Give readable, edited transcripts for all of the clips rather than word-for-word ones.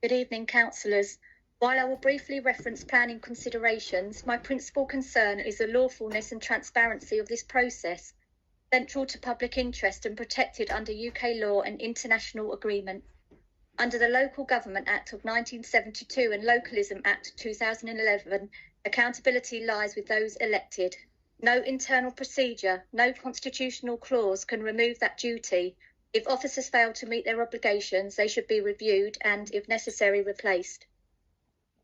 Good evening, councillors. While I will briefly reference planning considerations, my principal concern is the lawfulness and transparency of this process, central to public interest and protected under UK law and international agreement. Under the Local Government Act of 1972 and Localism Act 2011, accountability lies with those elected. No internal procedure, no constitutional clause can remove that duty. If officers fail to meet their obligations, they should be reviewed and, if necessary, replaced.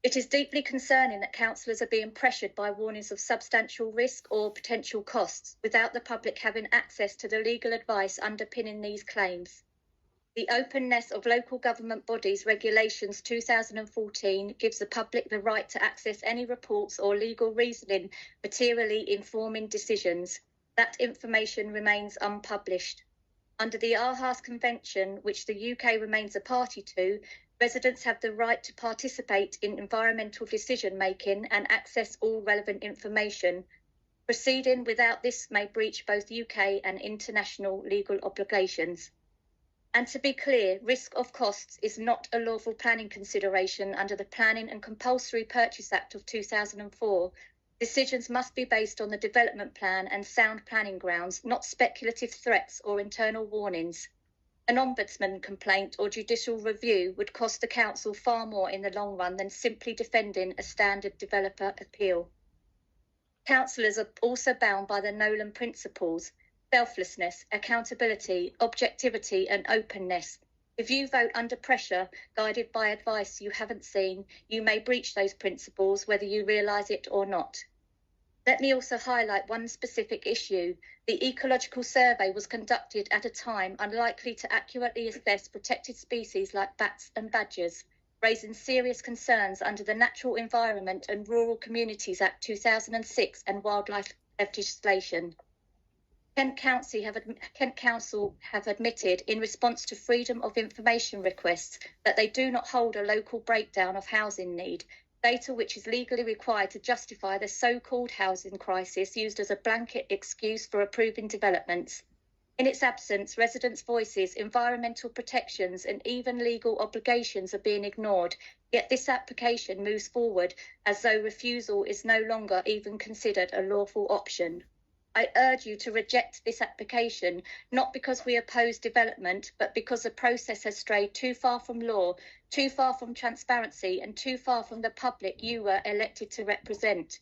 It is deeply concerning that councillors are being pressured by warnings of substantial risk or potential costs without the public having access to the legal advice underpinning these claims. The openness of local government bodies regulations 2014 gives the public the right to access any reports or legal reasoning materially informing decisions. That information remains unpublished. Under the Aarhus Convention, which the UK remains a party to, residents have the right to participate in environmental decision-making and access all relevant information. Proceeding without this may breach both UK and international legal obligations. And to be clear, risk of costs is not a lawful planning consideration under the Planning and Compulsory Purchase Act of 2004. Decisions must be based on the development plan and sound planning grounds, not speculative threats or internal warnings. An ombudsman complaint or judicial review would cost the council far more in the long run than simply defending a standard developer appeal. Councillors are also bound by the Nolan principles: selflessness, accountability, objectivity and openness. If you vote under pressure, guided by advice you haven't seen, you may breach those principles whether you realise it or not. Let me also highlight one specific issue. The ecological survey was conducted at a time unlikely to accurately assess protected species like bats and badgers, raising serious concerns under the Natural Environment and Rural Communities Act 2006 and wildlife legislation. Kent Council have admitted in response to Freedom of Information requests that they do not hold a local breakdown of housing need, data which is legally required to justify the so-called housing crisis used as a blanket excuse for approving developments. In its absence, residents' voices, environmental protections and even legal obligations are being ignored, yet this application moves forward as though refusal is no longer even considered a lawful option. I urge you to reject this application, not because we oppose development, but because the process has strayed too far from law, too far from transparency, and too far from the public you were elected to represent.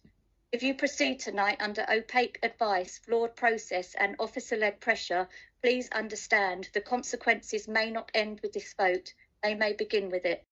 If you proceed tonight under opaque advice, flawed process, and officer-led pressure, please understand the consequences may not end with this vote. They may begin with it.